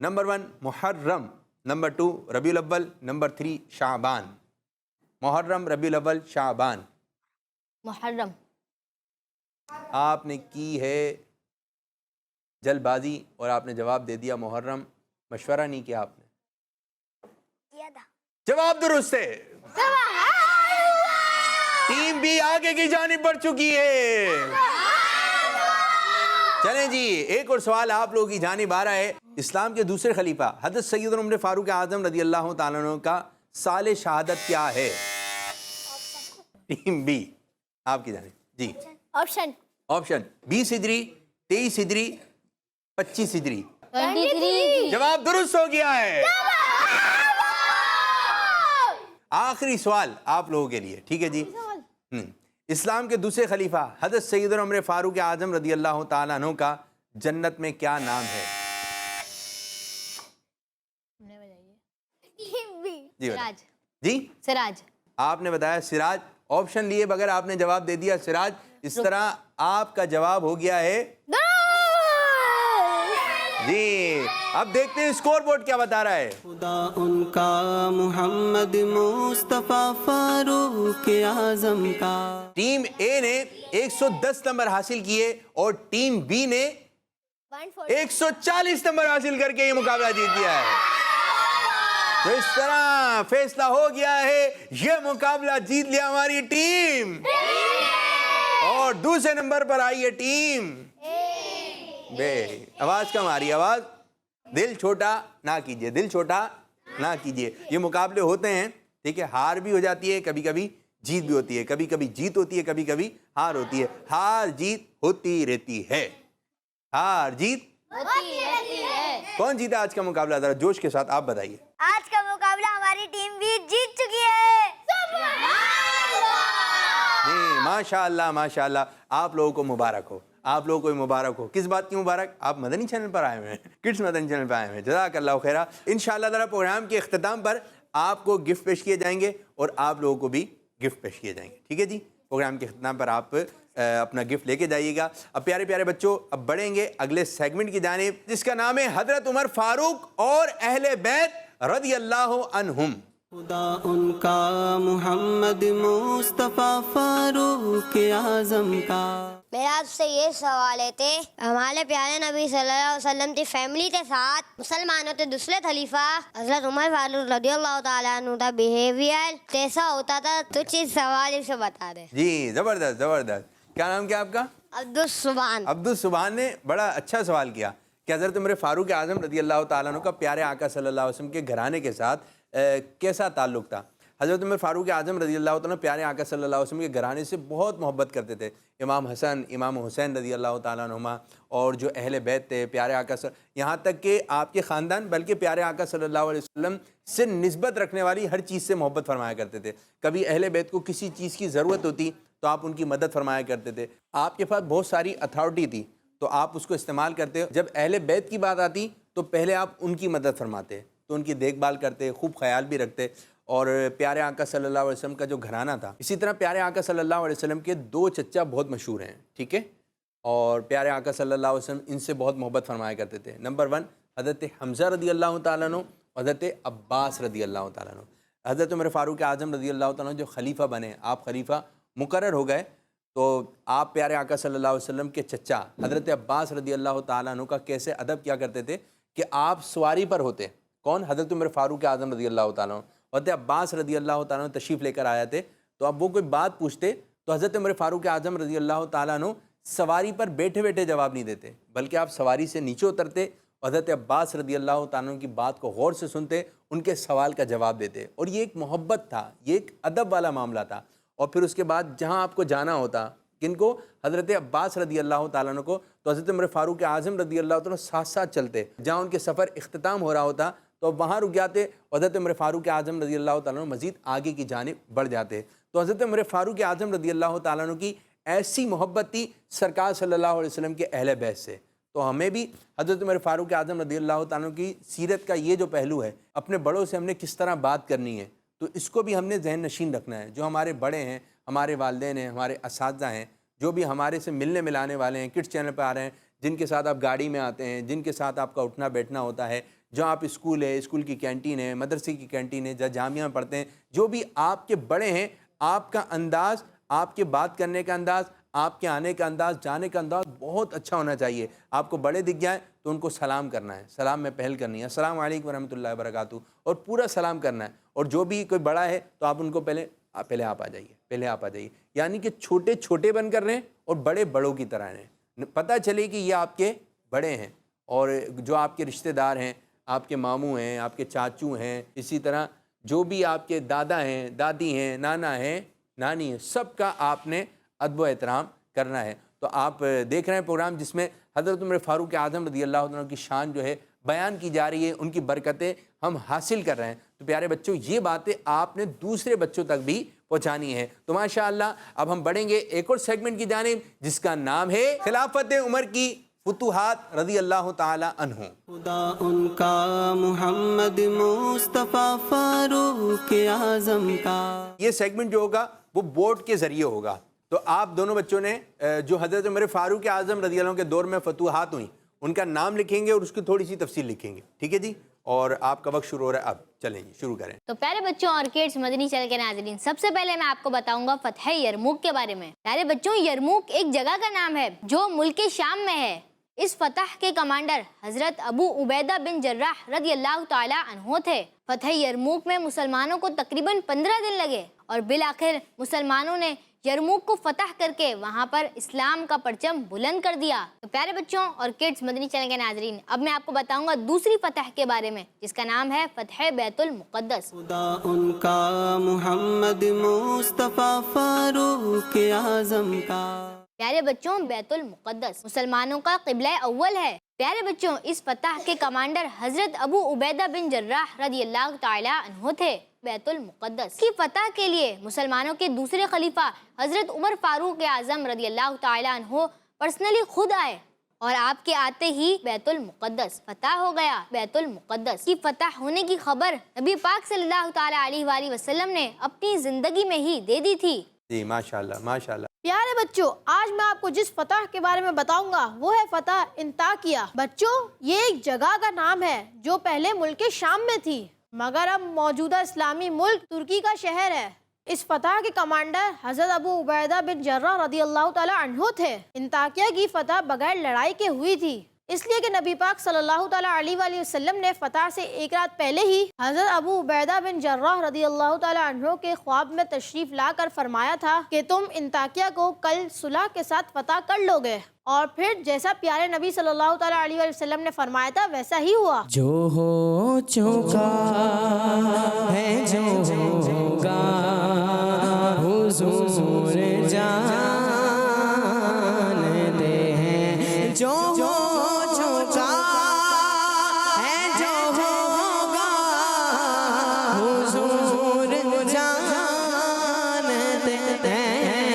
نمبر 1 محرم، نمبر 2 ربیع الاول، نمبر 3 شعبان۔ محرم، ربیع الاول، شعبان۔ محرم۔ آپ نے کی ہے جلد بازی اور آپ نے جواب دے دیا محرم، مشورہ نہیں کیا آپ نے؟ جواب درست ہے، ٹیم بھی آگے کی جانب بڑھ چکی ہے۔ چلیں جی، ایک اور سوال آپ لوگوں کی جانب آ رہا ہے۔ اسلام کے دوسرے خلیفہ حضرت سیدنا عمر فاروق اعظم رضی اللہ تعالیٰ عنہ کا سال شہادت کیا ہے؟ ٹیم بی آپ کی جانب جی۔ آپشن 20 ہجری، 23 ہجری، 25 ہجری۔ 23۔ جواب درست ہو گیا ہے۔ آخری سوال آپ لوگوں کے لیے، ٹھیک ہے جی۔ اسلام کے دوسرے خلیفہ حضرت سیدنا عمر فاروق اعظم رضی اللہ تعالیٰ عنہ کا جنت میں کیا نام ہے؟ جی سراج۔ جی سراج۔ آپ نے بتایا سراج، آپشن لیے بغیر آپ نے جواب دے دیا سراج۔ اس طرح آپ کا جواب ہو گیا ہے جی۔ اب دیکھتے ہیں اسکور بورڈ کیا بتا رہا ہے۔ خدا ان کا، محمد مصطفیٰ فاروق اعظم کا۔ ٹیم اے نے 110 نمبر حاصل کیے اور ٹیم بی نے 140 نمبر حاصل کر کے یہ مقابلہ جیت دیا ہے۔ تو اس طرح فیصلہ ہو گیا ہے، یہ مقابلہ جیت لیا ہماری ٹیم، اور دوسرے نمبر پر آئی ہے ٹیم بے۔ آواز کم آ رہی ہے، آواز، دل چھوٹا نہ کیجئے، دل چھوٹا نہ کیجئے۔ یہ مقابلے ہوتے ہیں، ٹھیک ہے، ہار بھی ہو جاتی ہے، کبھی کبھی جیت بھی ہوتی ہے، کبھی کبھی جیت ہوتی ہے، کبھی کبھی ہار ہوتی ہے۔ ہار جیت ہوتی رہتی ہے، ہار جیت ہوتی رہتی ہے۔ کون جیتا آج کا مقابلہ؟ ذرا جوش کے ساتھ آپ بتائیے۔ آج کا مقابلہ ہماری ٹیم بھی جیت چکی ہے۔ نہیں، ماشاء اللہ ماشاء اللہ، آپ لوگوں کو مبارک ہو، آپ لوگوں کو مبارک ہو۔ کس بات کی مبارک؟ آپ مدنی چینل پر آئے ہوئے ہیں، کڈس مدنی چینل پر آئے ہوئے ہیں، جزاک اللہ خیرہ۔ انشاءاللہ تعالیٰ پروگرام کے اختتام پر آپ کو گفٹ پیش کیے جائیں گے اور آپ لوگوں کو بھی گفٹ پیش کیے جائیں گے، ٹھیک ہے جی۔ پروگرام کے اختتام پر آپ اپنا گفٹ لے کے جائیے گا۔ اب پیارے پیارے بچوں، اب بڑھیں گے اگلے سیگمنٹ کی جانب، جس کا نام ہے حضرت عمر فاروق اور اہل بیت رضی اللہ عنہم۔ خدا ان کا، محمد مصطفیٰ فاروق اعظم کا۔ میرا آپ سے یہ سوال ہے ہمارے پیارے نبی صلی اللہ علیہ وسلم کی فیملی کے ساتھ مسلمانوں کے دوسرے خلیفہ حضرت عمر فاروق رضی اللہ تعالیٰ عنہ کا بیہیویئر کیسا ہوتا تھا؟ تو چیز سوال سے بتا دیں۔ جی زبردست زبردست۔ کیا نام کیا آپ کا؟ عبدالسبحان۔ عبدالسبحان نے بڑا اچھا سوال کیا کہ حضرت عمر فاروق اعظم رضی اللہ تعالیٰ عنہ کا پیارے آقا صلی اللہ علیہ وسلم کے گھرانے کے ساتھ کیسا تعلق تھا۔ حضرت عمر فاروق اعظم رضی اللہ تعالیٰ عنہ پیارے آقا صلی اللہ علیہ وسلم کے گھرانے سے بہت محبت کرتے تھے۔ امام حسن، امام حسین رضی اللہ تعالیٰ عنہما اور جو اہل بیت تھے پیارے آقا یہاں تک کہ آپ کے خاندان بلکہ پیارے آقا صلی اللہ علیہ وسلم سے نسبت رکھنے والی ہر چیز سے محبت فرمایا کرتے تھے۔ کبھی اہل بیت کو کسی چیز کی ضرورت ہوتی تو آپ ان کی مدد فرمایا کرتے تھے۔ آپ کے پاس بہت ساری اتھارٹی تھی تو آپ اس کو استعمال کرتے۔ جب اہل بیت کی بات آتی تو پہلے آپ ان کی مدد فرماتے، تو ان کی دیکھ بھال کرتے، خوب خیال بھی رکھتے۔ اور پیارے آقا صلی اللہ علیہ وسلم کا جو گھرانہ تھا، اسی طرح پیارے آقا صلی اللہ علیہ وسلم کے 2 چچا بہت مشہور ہیں، ٹھیک ہے، اور پیارے آقا صلی اللہ علیہ وسلم ان سے بہت محبت فرمایا کرتے تھے۔ نمبر 1 حضرت حمزہ رضی اللہ تعالیٰ عنہ، حضرت عباس رضی اللہ تعالیٰ عنہ۔ حضرت عمر فاروق اعظم رضی اللہ تعالیٰ عنہ جو خلیفہ بنے، آپ خلیفہ مقرر ہو گئے، تو آپ پیارے آقا صلی اللہ علیہ وسلم کے چچا حضرت عباس رضی اللہ تعالیٰ عنہ کا کیسے ادب کیا کرتے تھے کہ آپ سواری پر ہوتے، کون؟ حضرت عمر فاروق اعظم رضی اللہ تعالیٰ عنہ۔ حضرت عباس رضی اللہ تعالیٰ عنہ تشریف لے کر آیا تھے، تو اب وہ کوئی بات پوچھتے تو حضرت عمر فاروق اعظم رضی اللہ تعالیٰ عنہ سواری پر بیٹھے بیٹھے جواب نہیں دیتے، بلکہ آپ سواری سے نیچے اترتے، حضرت عباس رضی اللہ تعالیٰ عنہ کی بات کو غور سے سنتے، ان کے سوال کا جواب دیتے، اور یہ ایک محبت تھا، یہ ایک ادب والا معاملہ تھا۔ اور پھر اس کے بعد جہاں آپ کو جانا ہوتا، کن کو؟ حضرت عباس رضی اللہ تعالیٰ عنہ کو، تو حضرت عمر فاروق اعظم رضی اللہ تعالیٰ عنہ ساتھ ساتھ چلتے، جہاں ان کے سفر اختتام ہو رہا ہوتا تو وہاں رک جاتے، حضرت عمر فاروق اعظم رضی اللہ تعالیٰ عنہ مزید آگے کی جانب بڑھ جاتے۔ تو حضرت عمر فاروق اعظم رضی اللہ تعالیٰ عنہ کی ایسی محبت تھی سرکار صلی اللہ علیہ وسلم کے اہل بیت سے۔ تو ہمیں بھی حضرت عمر فاروق اعظم رضی اللہ تعالیٰ عنہ کی سیرت کا یہ جو پہلو ہے، اپنے بڑوں سے ہم نے کس طرح بات کرنی ہے، تو اس کو بھی ہم نے ذہن نشین رکھنا ہے۔ جو ہمارے بڑے ہیں، ہمارے والدین ہیں، ہمارے اساتذہ ہیں، جو بھی ہمارے سے ملنے ملانے والے ہیں، کڈس چینل پہ آ رہے ہیں، جن کے ساتھ آپ گاڑی میں آتے ہیں، جن کے ساتھ آپ کا اٹھنا بیٹھنا ہوتا ہے، جو آپ اسکول ہے، اسکول کی کینٹین ہے، مدرسے کی کینٹین ہے، جہاں جامعہ میں پڑھتے ہیں، جو بھی آپ کے بڑے ہیں، آپ کا انداز، آپ کے بات کرنے کا انداز، آپ کے آنے کا انداز، جانے کا انداز بہت اچھا ہونا چاہیے. آپ کو بڑے دکھ جائیں تو ان کو سلام کرنا ہے، سلام میں پہل کرنی ہے، السلام علیکم ورحمۃ اللہ وبرکاتہ، اور پورا سلام کرنا ہے. اور جو بھی کوئی بڑا ہے تو آپ ان کو پہلے آپ آ جائیے، یعنی کہ چھوٹے چھوٹے بن کر رہیں اور بڑے بڑوں کی طرح رہیں. پتہ چلے کہ یہ آپ کے بڑے ہیں، اور جو آپ کے رشتہ دار ہیں، آپ کے ماموں ہیں، آپ کے چاچو ہیں، اسی طرح جو بھی آپ کے دادا ہیں، دادی ہیں، نانا ہیں، نانی ہیں، سب کا آپ نے ادب و احترام کرنا ہے. تو آپ دیکھ رہے ہیں پروگرام جس میں حضرت عمر فاروق اعظم رضی اللہ عنہ کی شان جو ہے بیان کی جا رہی ہے، ان کی برکتیں ہم حاصل کر رہے ہیں. تو پیارے بچوں، یہ باتیں آپ نے دوسرے بچوں تک بھی پہنچانی ہے. تو ماشاءاللہ اب ہم بڑھیں گے ایک اور سیگمنٹ کی جانب جس کا نام ہے خلافت عمر کی فتوحات رضی اللہ تعالی عنہ. خدا ان کا، محمد مصطفیٰ فاروق اعظم کا. یہ سیگمنٹ جو ہوگا وہ بورڈ کے ذریعے ہوگا. تو آپ دونوں بچوں نے جو حضرت عمر فاروق اعظم رضی اللہ عنہ کے دور میں فتوحات ہوئیں ان کا نام لکھیں گے اور اس کی تھوڑی سی تفصیل لکھیں گے. ٹھیک ہے جی؟ اور آپ کا وقت شروع ہو رہا ہے. اب چلیں جی شروع کریں. تو پیارے بچوں اور کڈس مدنی چینل کے ناظرین، سب سے پہلے میں آپ کو بتاؤں گا فتح یرموک کے بارے میں. پیارے بچوں، یرموک ایک جگہ کا نام ہے جو ملک شام میں ہے. اس فتح کے کمانڈر حضرت ابو عبیدہ بن جراح رضی اللہ تعالی عنہ تھے. فتح یرموک میں مسلمانوں کو تقریباً 15 دن لگے اور بالآخر مسلمانوں نے یرموک کو فتح کر کے وہاں پر اسلام کا پرچم بلند کر دیا. تو پیارے بچوں اور کڈس مدنی چینل کے ناظرین، اب میں آپ کو بتاؤں گا دوسری فتح کے بارے میں جس کا نام ہے فتح بیت المقدس. خدا ان کا، محمد مصطفیٰ فاروق اعظم کا. پیارے بچوں، بیت المقدس مسلمانوں کا قبلہ اول ہے. پیارے بچوں، اس فتح کے کمانڈر حضرت ابو عبیدہ بن جراح رضی اللہ تعالی عنہ تھے. بیت المقدس کی فتح کے لیے مسلمانوں کے دوسرے خلیفہ حضرت عمر فاروق اعظم رضی اللہ تعالی عنہ پرسنلی خود آئے، اور آپ کے آتے ہی بیت المقدس فتح ہو گیا. بیت المقدس کی فتح ہونے کی خبر نبی پاک صلی اللہ تعالی علیہ وآلہ وسلم نے اپنی زندگی میں ہی دے دی تھی. جی ماشاءاللہ ماشاءاللہ. پیارے بچوں، آج میں آپ کو جس فتح کے بارے میں بتاؤں گا وہ ہے فتح انطاکیہ. بچوں، یہ ایک جگہ کا نام ہے جو پہلے ملک شام میں تھی مگر اب موجودہ اسلامی ملک ترکی کا شہر ہے. اس فتح کے کمانڈر حضرت ابو عبیدہ بن جراح رضی اللہ تعالی عنہ تھے. انطاکیہ کی فتح بغیر لڑائی کے ہوئی تھی، اس لیے کہ نبی پاک صلی اللہ تعالی علیہ وآلہ وسلم نے فتح سے ایک رات پہلے ہی حضرت ابو عبیدہ بن جراح رضی اللہ تعالی عنہ کے خواب میں تشریف لا کر فرمایا تھا کہ تم انطاکیہ کو کل صلح کے ساتھ فتح کر لو گے. اور پھر جیسا پیارے نبی صلی اللہ تعالی علیہ وآلہ وسلم نے فرمایا تھا ویسا ہی ہوا. جو ہو چکا ہے جو ہوگا حضور جانتے ہیں. جو ہو چکا ہے جو ہوگا حضور جانتے ہیں.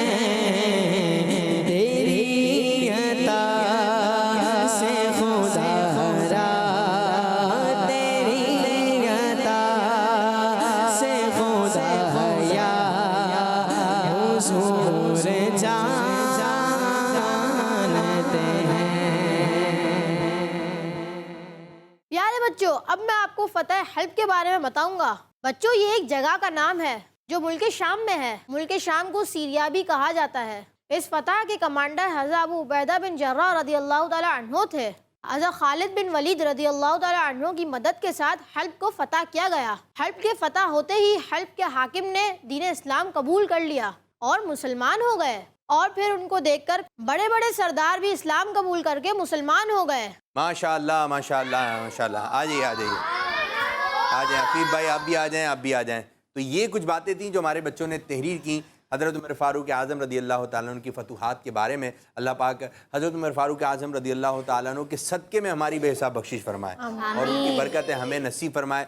تیری عطا سے خدا را، تیری عطا سے خدا یا حضور جانتے ہیں. پیارے بچوں، اب میں آپ کو فتح حلب کے بارے میں بتاؤں گا. بچوں، یہ ایک جگہ کا نام ہے جو ملک شام میں ہے. ملک شام کو سیریا بھی کہا جاتا ہے. اس فتح کے کمانڈر حضرت ابو عبیدہ بن جراح رضی اللہ تعالی عنہ تھے. حضرت خالد بن ولید رضی اللہ تعالی عنہ کی مدد کے ساتھ حلب کو فتح کیا گیا. حلب کے فتح ہوتے ہی حلب کے حاکم نے دین اسلام قبول کر لیا اور مسلمان ہو گئے، اور پھر ان کو دیکھ کر بڑے بڑے سردار بھی اسلام قبول کر کے مسلمان ہو گئے. ماشاءاللہ ماشاءاللہ ماشاءاللہ. آ جائیے آ جائیے آ جائیں حفیظ بھائی، آپ بھی آ جائیں، آپ بھی آ جائیں. تو یہ کچھ باتیں تھیں جو ہمارے بچوں نے تحریر کی حضرت عمر فاروق اعظم رضی اللہ تعالیٰ عنہ کی فتوحات کے بارے میں. اللہ پاک حضرت عمر فاروق اعظم رضی اللہ تعالیٰ عنہ کے صدقے میں ہماری بے حساب بخشش فرمائے اور ان کی برکتیں ہمیں نصیب فرمائے.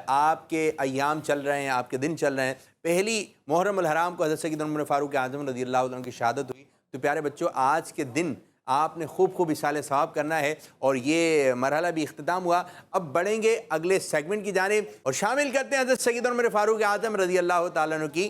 آپ کے ایام چل رہے ہیں، آپ کے دن چل رہے ہیں. پہلی محرم الحرام کو حضرت سیدنا عمر فاروق اعظم رضی اللہ عنہ کی شہادت ہوئی. تو پیارے بچوں، آج کے دن آپ نے خوب اصال ثواب کرنا ہے، اور یہ مرحلہ بھی اختتام ہوا. اب بڑھیں گے اگلے سیگمنٹ کی جانب اور شامل کرتے ہیں حضرت سیدنا عمر فاروق اعظم رضی اللہ تعالیٰ عنہ کی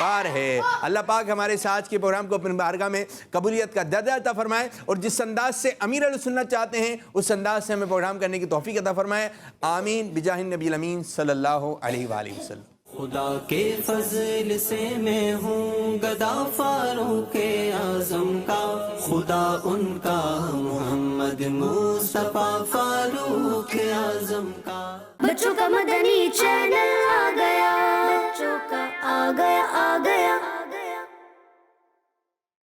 پار ہے. اللہ پاک ہمارے ساتھ کے پروگرام کو اپنے بارگاہ میں قبولیت کا درجہ عطا فرمائے اور جس انداز سے امیر اہل سنت چاہتے ہیں اس انداز سے ہمیں پروگرام کرنے کی توفیق عطا فرمائے. آمین بجاہ النبی الامین صلی اللہ علیہ وآلہ وسلم. خدا کے فضل سے میں ہوں گدا فاروق اعظم کا, خدا ان کا محمد مصطفیٰ فاروق اعظم کا. بچوں کا مدنی چینل آ گیا, بچوں کا آ گیا